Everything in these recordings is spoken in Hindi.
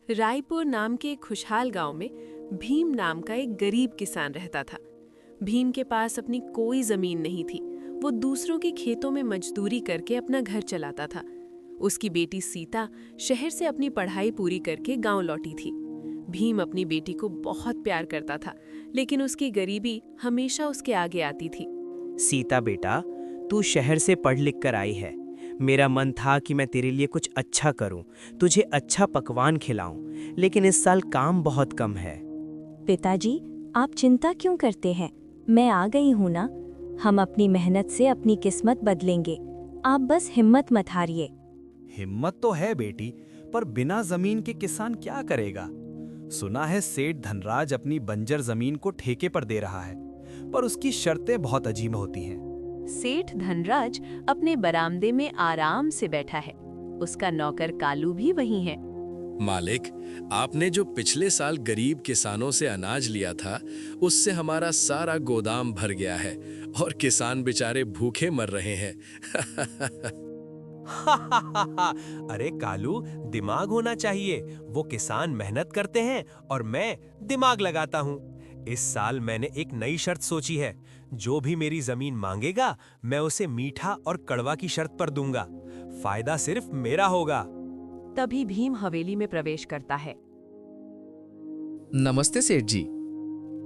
रायपुर नाम के एक खुशहाल गांव में भीम नाम का एक गरीब किसान रहता था। भीम के पास अपनी कोई जमीन नहीं थी। वो दूसरों के खेतों में मजदूरी करके अपना घर चलाता था। उसकी बेटी सीता शहर से अपनी पढ़ाई पूरी करके गांव लौटी थी। भीम अपनी बेटी को बहुत प्यार करता था, लेकिन उसकी गरीबी हमेशा उसके आगे आती थी। सीता बेटा, तू शहर से पढ़ लिख कर आई है। मेरा मन था कि मैं तेरे लिए कुछ अच्छा करूं, तुझे अच्छा पकवान खिलाऊं, लेकिन इस साल काम बहुत कम है। पिताजी, आप चिंता क्यों करते हैं? मैं आ गई हूँ ना। हम अपनी मेहनत से अपनी किस्मत बदलेंगे। आप बस हिम्मत मत हारिए। हिम्मत तो है बेटी, पर बिना जमीन के किसान क्या करेगा? सुना है सेठ धनराज अपनी बंजर जमीन को ठेके पर दे रहा है, पर उसकी शर्तें बहुत अजीब होती हैं। सेठ धनराज अपने बरामदे में आराम से बैठा है। उसका नौकर कालू भी वहीं है। मालिक, आपने जो पिछले साल गरीब किसानों से अनाज लिया था, उससे हमारा सारा गोदाम भर गया है और किसान बेचारे भूखे मर रहे हैं। अरे कालू, दिमाग होना चाहिए। वो किसान मेहनत करते हैं और मैं दिमाग लगाता हूँ। इस साल मैंने एक नई शर्त सोची है। जो भी मेरी जमीन मांगेगा, मैं उसे मीठा और कड़वा की शर्त पर दूंगा। फायदा सिर्फ मेरा होगा। तभी भीम हवेली में प्रवेश करता है। नमस्ते सेठ जी।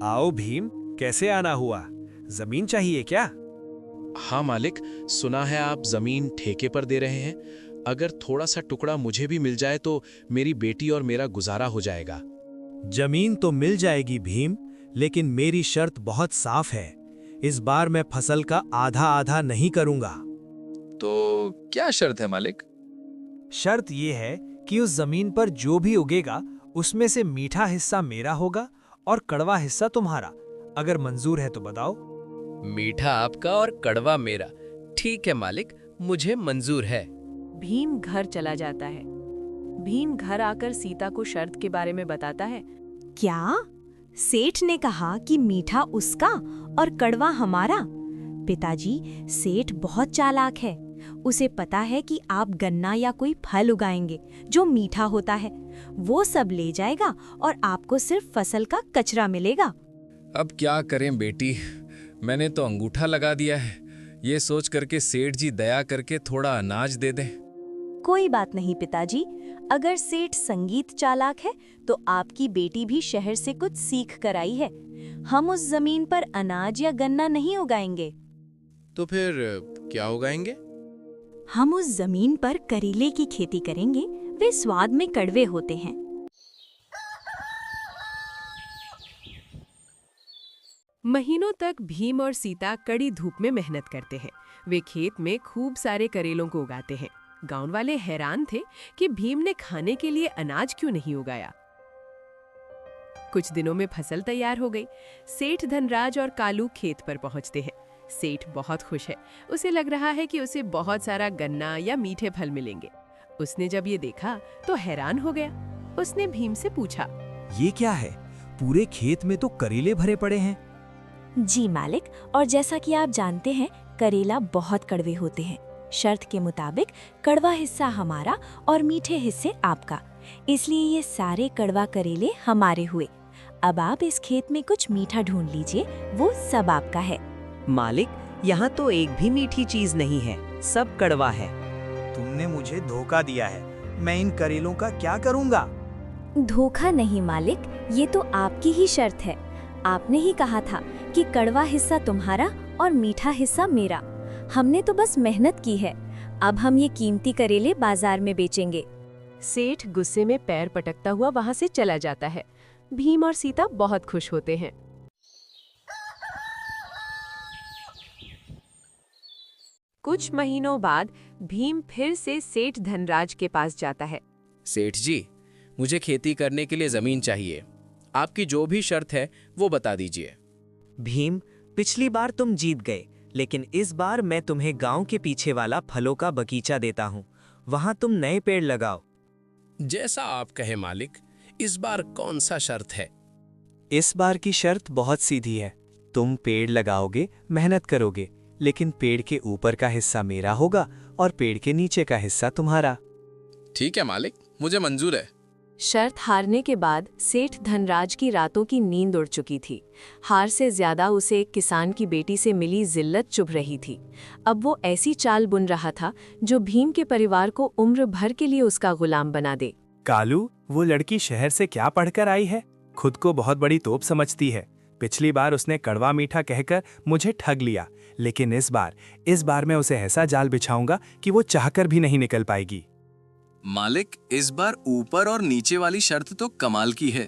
आओ भीम, कैसे आना हुआ? जमीन चाहिए क्या? हाँ मालिक, सुना है आप जमीन ठेके पर दे रहे हैं। अगर थोड़ा सा टुकड़ा मुझे भी मिल जाए तो मेरी बेटी और मेरा गुजारा हो जाएगा। जमीन तो मिल जाएगी भीम, लेकिन मेरी शर्त बहुत साफ है। इस बार मैं फसल का आधा आधा नहीं करूंगा। तो क्या शर्त है मालिक? शर्त ये है कि उस जमीन पर जो भी उगेगा, उसमें से मीठा हिस्सा मेरा होगा और कड़वा हिस्सा तुम्हारा। अगर मंजूर है तो बताओ। मीठा आपका और कड़वा मेरा। ठीक है मालिक, मुझे मंजूर है। भीम घर चला जाता है। भीम घर आकर सीता को शर्त के बारे में बताता है। क्या? सेठ ने कहा कि मीठा उसका और कड़वा हमारा? पिताजी, सेठ बहुत चालाक है। उसे पता है कि आप गन्ना या कोई फल उगाएंगे जो मीठा होता है। वो सब ले जाएगा और आपको सिर्फ फसल का कचरा मिलेगा। अब क्या करें बेटी, मैंने तो अंगूठा लगा दिया है। ये सोच करके सेठ जी दया करके थोड़ा अनाज दे दें। कोई बात नहीं पिताजी, अगर सेठ संगीत चालाक है तो आपकी बेटी भी शहर से कुछ सीख कर आई है। हम उस जमीन पर अनाज या गन्ना नहीं उगाएंगे। तो फिर क्या उगाएंगे? हम उस जमीन पर करेले की खेती करेंगे। वे स्वाद में कड़वे होते हैं। महीनों तक भीम और सीता कड़ी धूप में मेहनत करते हैं। वे खेत में खूब सारे करेलों को उगाते हैं। गांव वाले हैरान थे कि भीम ने खाने के लिए अनाज क्यों नहीं उगाया। कुछ दिनों में फसल तैयार हो गई। सेठ धनराज और कालू खेत पर पहुंचते हैं। सेठ बहुत खुश है। उसे लग रहा है कि उसे बहुत सारा गन्ना या मीठे फल मिलेंगे। उसने जब ये देखा तो हैरान हो गया। उसने भीम से पूछा, ये क्या है? पूरे खेत में तो करेले भरे पड़े हैं। जी मालिक, और जैसा कि आप जानते हैं, करेला बहुत कड़वे होते हैं। शर्त के मुताबिक कड़वा हिस्सा हमारा और मीठे हिस्से आपका, इसलिए ये सारे कड़वा करेले हमारे हुए। अब आप इस खेत में कुछ मीठा ढूंढ लीजिए, वो सब आपका है। मालिक, यहाँ तो एक भी मीठी चीज नहीं है, सब कड़वा है। तुमने मुझे धोखा दिया है। मैं इन करेलों का क्या करूंगा? धोखा नहीं मालिक, ये तो आपकी ही शर्त है। आपने ही कहा था कि कड़वा हिस्सा तुम्हारा और मीठा हिस्सा मेरा। हमने तो बस मेहनत की है। अब हम ये कीमती करेले बाजार में बेचेंगे। सेठ गुस्से में पैर पटकता हुआ वहां से चला जाता है। भीम और सीता बहुत खुश होते हैं। कुछ महीनों बाद भीम फिर से सेठ धनराज के पास जाता है। सेठ जी, मुझे खेती करने के लिए जमीन चाहिए। आपकी जो भी शर्त है वो बता दीजिए। भीम, पिछली बार तुम जीत गए, लेकिन इस बार मैं तुम्हें गांव के पीछे वाला फलों का बगीचा देता हूँ। वहां तुम नए पेड़ लगाओ। जैसा आप कहे मालिक। इस बार कौन सा शर्त है? इस बार की शर्त बहुत सीधी है। तुम पेड़ लगाओगे, मेहनत करोगे, लेकिन पेड़ के ऊपर का हिस्सा मेरा होगा और पेड़ के नीचे का हिस्सा तुम्हारा। ठीक है मालिक, मुझे मंजूर है। शर्त हारने के बाद सेठ धनराज की रातों की नींद उड़ चुकी थी। हार से ज्यादा उसे एक किसान की बेटी से मिली जिल्लत चुभ रही थी। अब वो ऐसी चाल बुन रहा था जो भीम के परिवार को उम्र भर के लिए उसका गुलाम बना दे। कालू, वो लड़की शहर से क्या पढ़कर आई है? खुद को बहुत बड़ी तोप समझती है। पिछली बार उसने कड़वा मीठा कहकर मुझे ठग लिया, लेकिन इस बार मैं उसे ऐसा जाल बिछाऊंगा कि वो चाहकर भी नहीं निकल पाएगी। मालिक, इस बार ऊपर और नीचे वाली शर्त तो कमाल की है।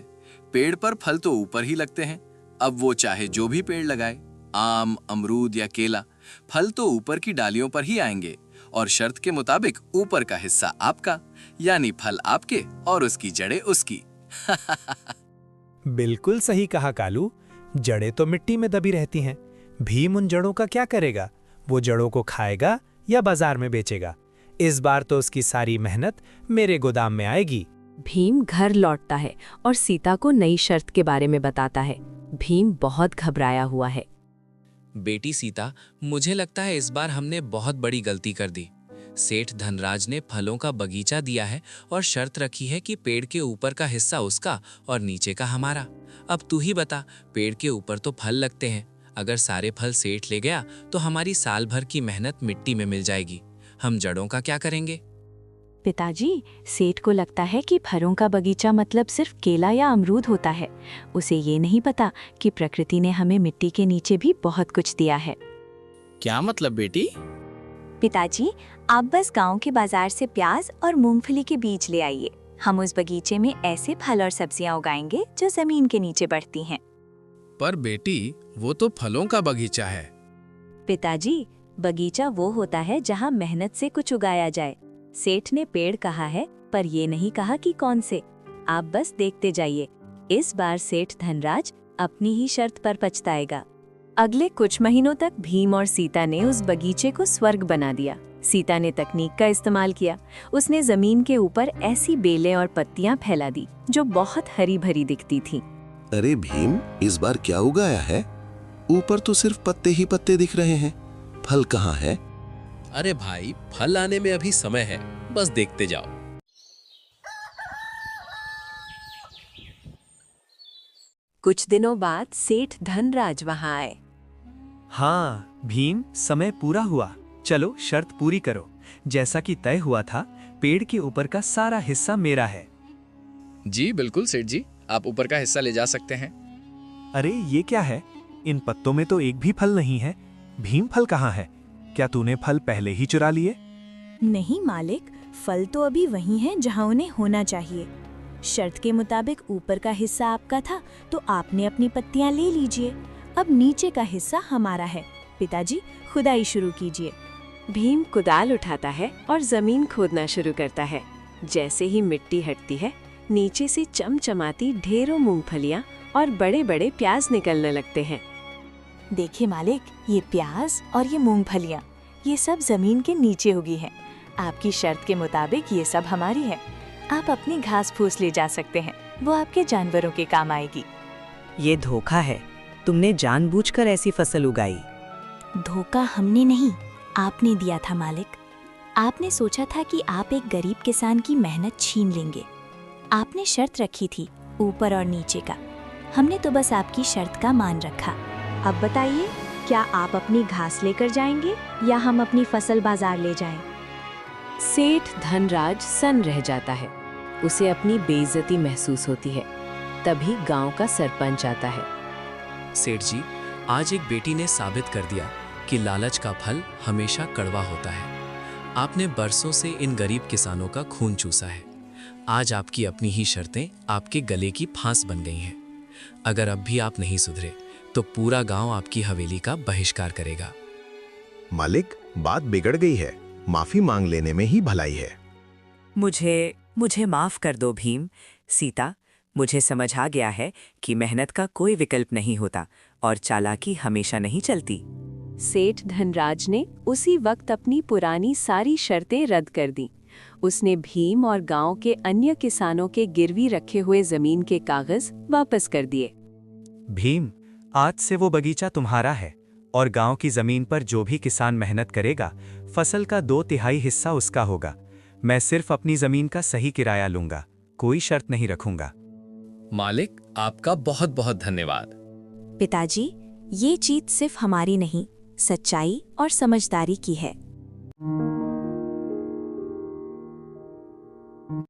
पेड़ पर फल तो ऊपर ही लगते हैं। अब वो चाहे जो भी पेड़ लगाए, आम, अमरूद या केला, फल तो ऊपर की डालियों पर ही आएंगे और शर्त के मुताबिक ऊपर का हिस्सा आपका, यानी फल आपके और उसकी जड़ें उसकी। बिल्कुल सही कहा कालू। जड़ें तो मिट्टी में दबी रहती हैं। भीम उन जड़ों का क्या करेगा? वो जड़ों को खाएगा या बाजार में बेचेगा? इस बार तो उसकी सारी मेहनत मेरे गोदाम में आएगी। भीम घर लौटता है और सीता को नई शर्त के बारे में बताता है। भीम बहुत घबराया हुआ है। बेटी सीता, मुझे लगता है इस बार हमने बहुत बड़ी गलती कर दी। सेठ धनराज ने फलों का बगीचा दिया है और शर्त रखी है कि पेड़ के ऊपर का हिस्सा उसका और नीचे का हमारा। अब तू ही बता, पेड़ के ऊपर तो फल लगते हैं। अगर सारे फल सेठ ले गया तो हमारी साल भर की मेहनत मिट्टी में मिल जाएगी। हम जड़ों का क्या करेंगे? पिताजी, सेठ को लगता है कि फलों का बगीचा मतलब सिर्फ केला या अमरूद होता है। उसे ये नहीं पता कि प्रकृति ने हमें मिट्टी के नीचे भी बहुत कुछ दिया है। क्या मतलब बेटी? पिताजी, आप बस गांव के बाजार से प्याज और मूंगफली के बीज ले आइए। हम उस बगीचे में ऐसे फल और सब्जियां उगाएंगे जो जमीन के नीचे बढ़ती हैं। पर बेटी, वो तो फलों का बगीचा है। पिताजी, बगीचा वो होता है जहाँ मेहनत से कुछ उगाया जाए। सेठ ने पेड़ कहा है, पर ये नहीं कहा कि कौन से। आप बस देखते जाइए। इस बार सेठ धनराज अपनी ही शर्त पर पछताएगा। अगले कुछ महीनों तक भीम और सीता ने उस बगीचे को स्वर्ग बना दिया। सीता ने तकनीक का इस्तेमाल किया। उसने जमीन के ऊपर ऐसी बेलें और पत्तियां फैला दी जो बहुत हरी भरी दिखती थीं। अरे भीम, इस बार क्या उगाया है? ऊपर तो सिर्फ पत्ते ही पत्ते दिख रहे हैं। फल कहाँ है? अरे भाई, फल आने में अभी समय है, बस देखते जाओ। कुछ दिनों बाद सेठ धनराज वहां आए। हाँ भीम, समय पूरा हुआ। चलो शर्त पूरी करो। जैसा कि तय हुआ था, पेड़ के ऊपर का सारा हिस्सा मेरा है। जी बिल्कुल सेठ जी, आप ऊपर का हिस्सा ले जा सकते हैं। अरे ये क्या है? इन पत्तों में तो एक भी फल नहीं है। भीम, फल कहाँ है? क्या तूने फल पहले ही चुरा लिए? नहीं मालिक, फल तो अभी वही हैं जहां उन्हें होना चाहिए। शर्त के मुताबिक ऊपर का हिस्सा आपका था, तो आपने अपनी पत्तियां ले लीजिए। अब नीचे का हिस्सा हमारा है। पिताजी, खुदाई शुरू कीजिए। भीम कुदाल उठाता है और जमीन खोदना शुरू करता है। जैसे ही मिट्टी हटती है, नीचे से चमचमाती ढेरों मूंगफलियां और बड़े बड़े प्याज निकलने लगते हैं। देखिए मालिक, ये प्याज और ये मूंगफलियां, ये सब जमीन के नीचे उगी हैं। आपकी शर्त के मुताबिक ये सब हमारी है। आप अपनी घास फूस ले जा सकते हैं, वो आपके जानवरों के काम आएगी। ये धोखा है। तुमने जानबूझकर ऐसी फसल उगाई। धोखा हमने नहीं, आपने दिया था मालिक। आपने सोचा था कि आप एक गरीब किसान की मेहनत छीन लेंगे। आपने शर्त रखी थी ऊपर और नीचे का। हमने तो बस आपकी शर्त का मान रखा। अब बताइए, क्या आप अपनी घास लेकर जाएंगे या हम अपनी फसल बाजार ले जाएं? सेठ धनराज सन्न रह जाता है। उसे अपनी बेइज्जती महसूस होती है। तभी गांव का सरपंच आता है। सेठ जी, आज एक बेटी ने साबित कर दिया कि लालच का फल हमेशा कड़वा होता है। आपने बरसों से इन गरीब किसानों का खून चूसा है। आज आपकी अपनी ही शर्तें आपके गले की फांस बन गई हैं। अगर अब भी आप नहीं सुधरे तो पूरा गांव आपकी हवेली का बहिष्कार करेगा। मालिक, बात बिगड़ गई है। माफी मांग लेने में ही भलाई है। मुझे माफ कर दो भीम। सीता, मुझे समझ आ गया है कि मेहनत का कोई विकल्प नहीं होता और चालाकी हमेशा नहीं चलती। सेठ धनराज ने उसी वक्त अपनी पुरानी सारी शर्तें रद्द कर दी। उसने भीम और गांव के अन्य किसानों के गिरवी रखे हुए जमीन के कागज वापस कर दिए। भीम, आज से वो बगीचा तुम्हारा है और गांव की जमीन पर जो भी किसान मेहनत करेगा, फसल का 2/3 हिस्सा उसका होगा। मैं सिर्फ अपनी जमीन का सही किराया लूंगा कोई शर्त नहीं रखूंगा। मालिक, आपका बहुत बहुत धन्यवाद। पिताजी, ये जीत सिर्फ हमारी नहीं, सच्चाई और समझदारी की है।